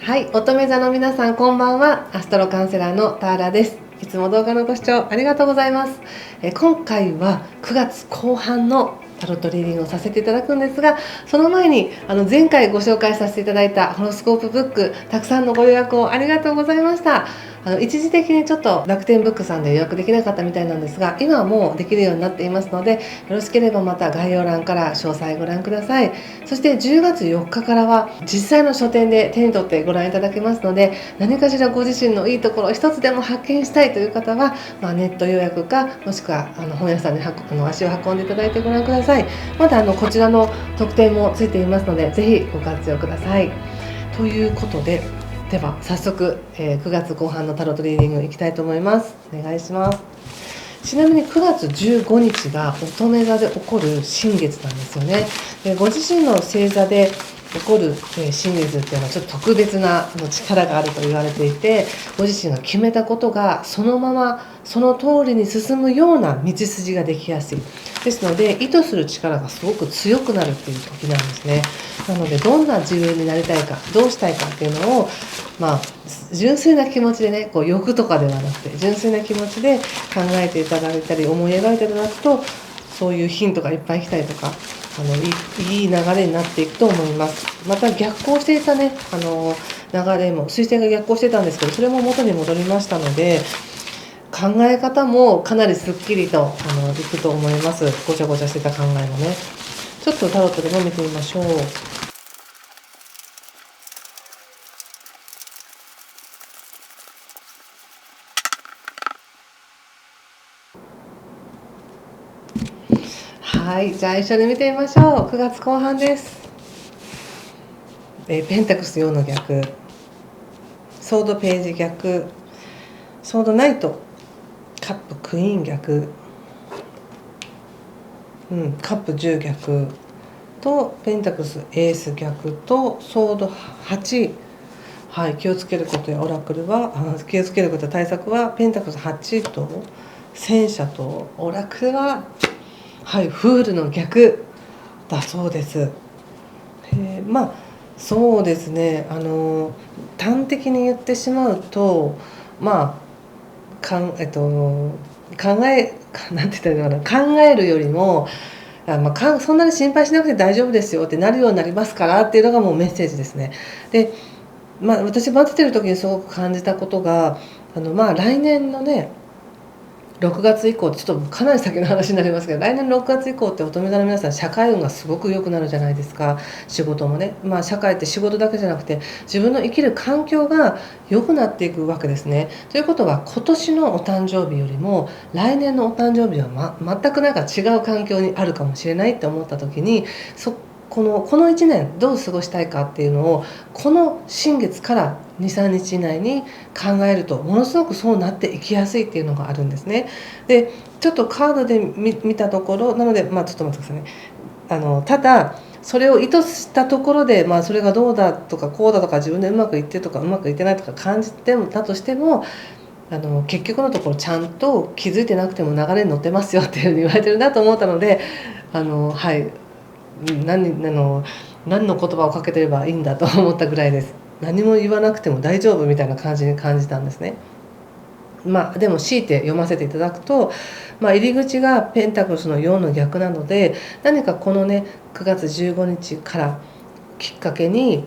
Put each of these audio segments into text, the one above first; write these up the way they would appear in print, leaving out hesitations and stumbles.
はい、乙女座の皆さんこんばんは。アストロカウンセラーのターラです。いつも動画のご視聴ありがとうございます。今回は9月後半のタロットリーディングをさせていただくんですが、その前に前回ご紹介させていただいたホロスコープブック、たくさんのご予約をありがとうございました。一時的にちょっと楽天ブックさんで予約できなかったみたいなんですが、今はもうできるようになっていますので、よろしければまた概要欄から詳細ご覧ください。そして10月4日からは実際の書店で手に取ってご覧いただけますので、何かしらご自身のいいところを一つでも発見したいという方は、ネット予約かもしくは本屋さんに足を運んでいただいてご覧ください。まだこちらの特典もついていますので、ぜひご活用ください。ということで、では早速、9月後半のタロットリーディングいきたいと思います。お願いします。ちなみに9月15日が乙女座で起こる新月なんですよね。ご自身の星座で起こる新月っていうのはちょっと特別な力があると言われていて、ご自身が決めたことがそのままその通りに進むような道筋ができやすいですので、意図する力がすごく強くなるっていう時なんですね。なのでどんな自分になりたいか、どうしたいかっていうのを純粋な気持ちでね、欲とかではなくて純粋な気持ちで考えていただいたり思い描いていただくと、そういうヒントがいっぱい来たりとか、いい流れになっていくと思います。また逆行していたね、流れも水星が逆行してたんですけど、それも元に戻りましたので、考え方もかなりすっきりといくと思います。ごちゃごちゃしてた考えもね。ちょっとタロットでも見てみましょう。はい、じゃあ一緒に見てみましょう。9月後半です。ペンタクス4の逆、ソードページ逆、ソードナイト、カップクイーン逆、カップ10逆とペンタクスエース逆とソード8。はい、気をつけることやオラクルは気をつけることや対策はペンタクス8と戦車とオラクルは、はい、フールの逆だそうです。そうですね、端的に言ってしまうと、かんえっと考えなんて言ったらいいのかな、考えるよりもそんなに心配しなくて大丈夫ですよってなるようになりますからっていうのがもうメッセージですね。で、私待っててる時にすごく感じたことが、来年のね6月以降ってちょっとかなり先の話になりますけど、来年6月以降って乙女座の皆さん社会運がすごく良くなるじゃないですか。仕事もね、社会って仕事だけじゃなくて自分の生きる環境が良くなっていくわけですね。ということは今年のお誕生日よりも来年のお誕生日は、全く違う環境にあるかもしれないって思った時に、この1年どう過ごしたいかっていうのをこの新月から2、3日以内に考えるとものすごくそうなっていきやすいっていうのがあるんですね。でちょっとカードで見たところなので、ちょっと待ってくださいね。ただそれを意図したところで、それがどうだとかこうだとか自分でうまくいってとかうまくいってないとか感じてたとしても、結局のところちゃんと気づいてなくても流れに乗ってますよっていうふうに言われてるなと思ったので、はい、何の言葉をかけてればいいんだと思ったぐらいです。何も言わなくても大丈夫みたいな感じに感じたんですね。でも強いて読ませていただくと、入り口がペンタクルスの4の逆なので、何かこのね9月15日からきっかけに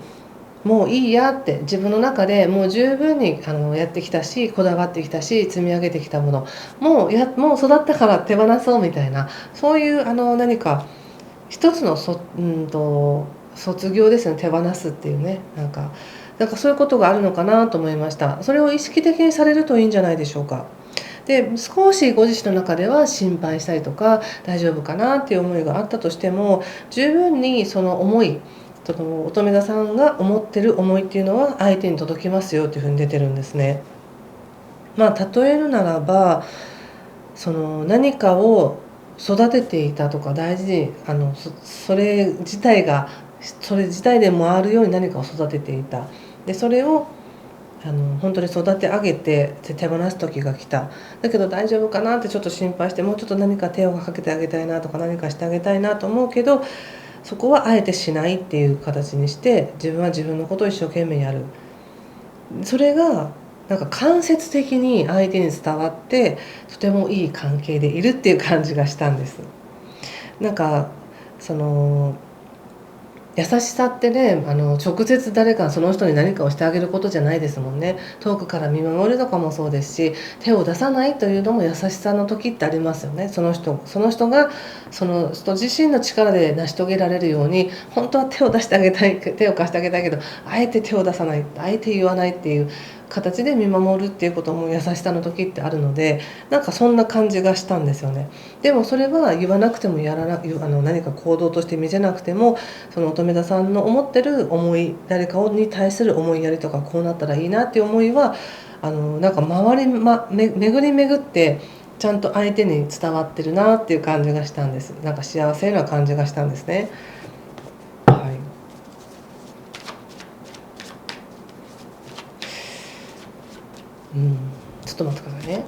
もういいやって、自分の中でもう十分にやってきたし、こだわってきたし、積み上げてきたもの、もう育ったから手放そうみたいな、そういう何か一つの卒業ですね。手放すっていうね、そういうことがあるのかなと思いました。それを意識的にされるといいんじゃないでしょうか。で少しご自身の中では心配したりとか大丈夫かなっていう思いがあったとしても、十分にその思い、乙女座さんが思ってる思いっていうのは相手に届きますよというふうに出てるんですね。例えるならば、何かを育てていたとか大事にそれ自体で回るように何かを育てていた。でそれを本当に育て上げて手放す時が来た。だけど大丈夫かなってちょっと心配して、もうちょっと何か手をかけてあげたいなとか何かしてあげたいなと思うけど、そこはあえてしないっていう形にして、自分は自分のことを一生懸命やる。それがなんか間接的に相手に伝わって、とてもいい関係でいるっていう感じがしたんです。なんかその優しさってね、直接誰かその人に何かをしてあげることじゃないですもんね。遠くから見守るとかもそうですし、手を出さないというのも優しさの時ってありますよね。その人がその人自身の力で成し遂げられるように、本当は手を出してあげたい、手を貸してあげたいけど、あえて手を出さない、あえて言わないっていう形で見守るっていうことも優しさの時ってあるので、なんかそんな感じがしたんですよね。でもそれは言わなくてもやらな何か行動として見せなくても、その乙女座さんの思ってる思い、誰かに対する思いやりとか、こうなったらいいなっていう思いはなんか巡り巡ってちゃんと相手に伝わってるなっていう感じがしたんです。なんか幸せな感じがしたんですね。はい。うん、ちょっと待ってくださいね。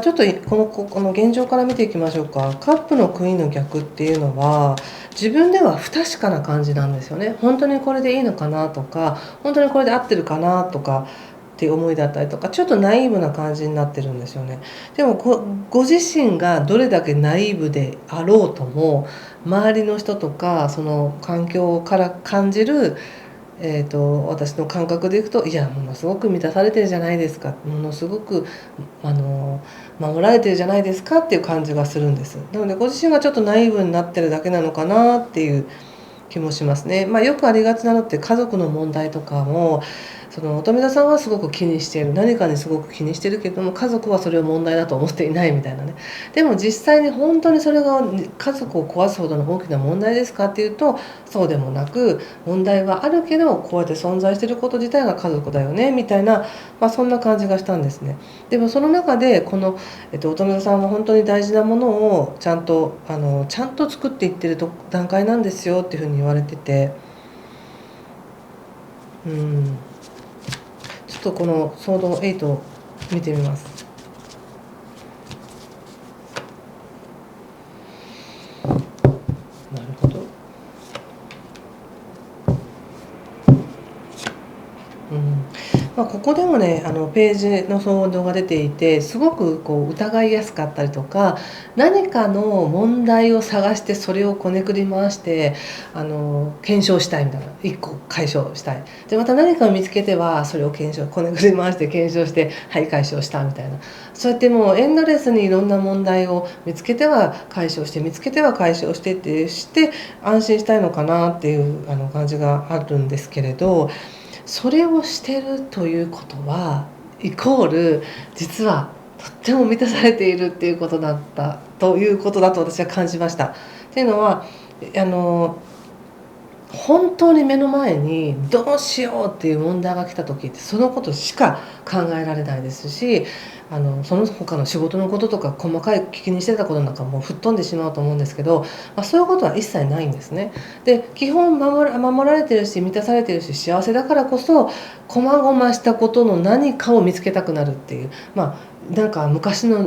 ちょっとこの現状から見ていきましょうか。カップのクイーンの逆っていうのは、自分では不確かな感じなんですよね。本当にこれでいいのかなとか、本当にこれで合ってるかなとかっていう思いだったりとか、ちょっとナイーブな感じになってるんですよね。でもご自身がどれだけナイーブであろうとも、周りの人とかその環境から感じる私の感覚でいくと、いやものすごく満たされてるじゃないですか、ものすごく守られてるじゃないですかっていう感じがするんです。なのでご自身がちょっとナイーブになってるだけなのかなっていう気もしますね。よくありがちなのって家族の問題とかも、その乙女座さんはすごく気にしている、何かにすごく気にしてるけども、家族はそれを問題だと思っていないみたいなね。でも実際に本当にそれが家族を壊すほどの大きな問題ですかっていうと、そうでもなく、問題はあるけどこうやって存在していること自体が家族だよねみたいな、そんな感じがしたんですね。でもその中でこの、乙女座さんは本当に大事なものをちゃんと作っていってる段階なんですよっていうふうに言われてて、ちょっとこのソード8を見てみます。なるほど。ここでもね、ページのソードが出ていて、すごくこう疑いやすかったりとか、何かの問題を探してそれをこねくり回して検証したいみたいな、一個解消したい。でまた何かを見つけてはそれをこねくり回して検証して、はい解消したみたいな、そうやってもうエンドレスにいろんな問題を見つけては解消して、見つけては解消してってして安心したいのかなっていう感じがあるんですけれど、それをしてるということはイコール実はとっても満たされているっていうことだったということだと私は感じました。っていうのは本当に目の前にどうしようっていう問題が来た時って、そのことしか考えられないですし、その他の仕事のこととか細かい気にしてたことなんかもう吹っ飛んでしまうと思うんですけど、そういうことは一切ないんですね。で基本守られてるし満たされてるし幸せだからこそ、細々したことの何かを見つけたくなるっていう、なんか昔の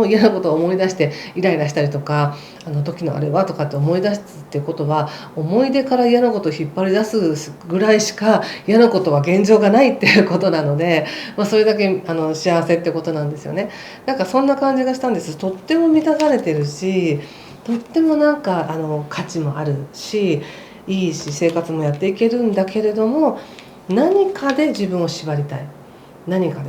嫌なことを思い出してイライラしたりとか、時のあれはとかって思い出すっていうことは、思い出から嫌なことを引っ張り出すぐらいしか嫌なことは現状がないっていうことなので、それだけ幸せってことなんですよね。なんかそんな感じがしたんです。とっても満たされてるし、とってもなんか価値もあるし、いいし生活もやっていけるんだけれども、何かで自分を縛りたい、何か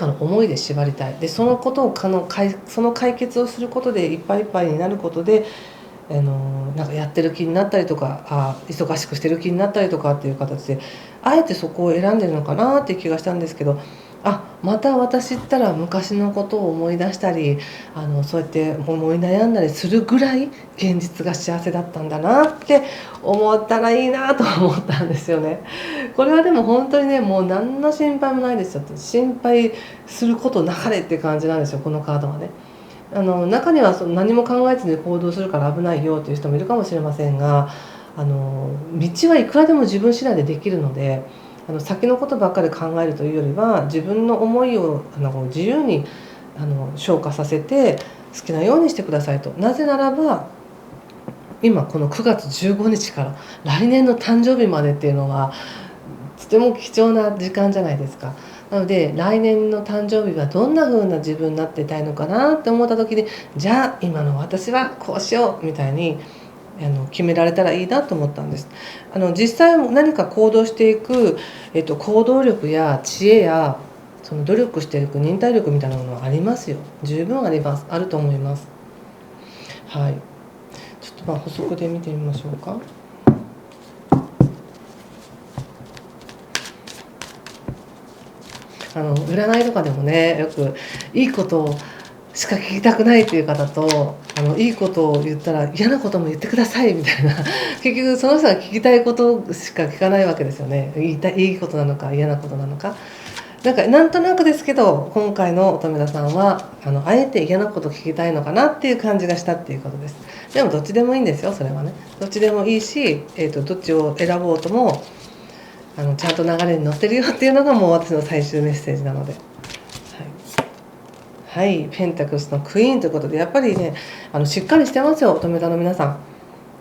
の思いで縛りたい。でそのことをその解決をすることでいっぱいいっぱいになることで、なんかやってる気になったりとか、忙しくしてる気になったりとかっていう形で、あえてそこを選んでるのかなっていう気がしたんですけど、また私ったら昔のことを思い出したり、そうやって思い悩んだりするぐらい現実が幸せだったんだなって思ったらいいなと思ったんですよね。これはでも本当にね、もう何の心配もないですよって、心配することなかれって感じなんですよ、このカードはね。中には何も考えずに行動するから危ないよという人もいるかもしれませんが、道はいくらでも自分次第でできるので、先のことばっかり考えるというよりは、自分の思いを自由に消化させて好きなようにしてくださいと。なぜならば今この9月15日から来年の誕生日までっていうのはとても貴重な時間じゃないですか。なので来年の誕生日はどんな風な自分になっていたいのかなって思った時に、じゃあ今の私はこうしようみたいに決められたらいいなと思ったんです。実際何か行動していく、行動力や知恵やその努力していく忍耐力みたいなものはありますよ。十分あります。あると思います。はい。ちょっと補足で見てみましょうか。占いとかでもね、よくいいことしか聞きたくないっていう方と、いいことを言ったら嫌なことも言ってくださいみたいな結局その人が聞きたいことしか聞かないわけですよね。いいことなのか嫌なことなのか。なんとなくですけど、今回の乙女座さんはあえて嫌なこと聞きたいのかなっていう感じがしたっていうことです。でもどっちでもいいんですよ、それはね。どっちでもいいし、どっちを選ぼうともちゃんと流れに乗ってるよっていうのがもう私の最終メッセージなので、はい、ペンタクスのクイーンということで、やっぱりねしっかりしてますよ、乙女座の皆さん。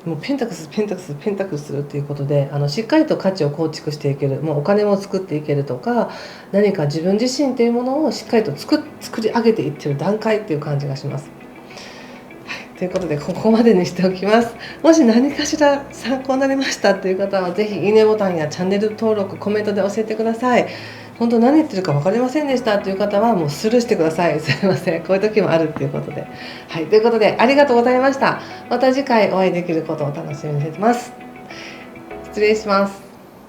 もうペンタクスするっていうことでしっかりと価値を構築していける、もうお金も作っていけるとか、何か自分自身っていうものをしっかりと作り上げていってる段階っていう感じがします。ということでここまでにしておきます。もし何かしら参考になりましたという方はぜひいいねボタンやチャンネル登録、コメントで教えてください。本当何言ってるか分かりませんでしたという方はもうスルーしてください。すいません、こういう時もあるっていうことで。はい、ということでありがとうございました。また次回お会いできることを楽しみにしています。失礼します。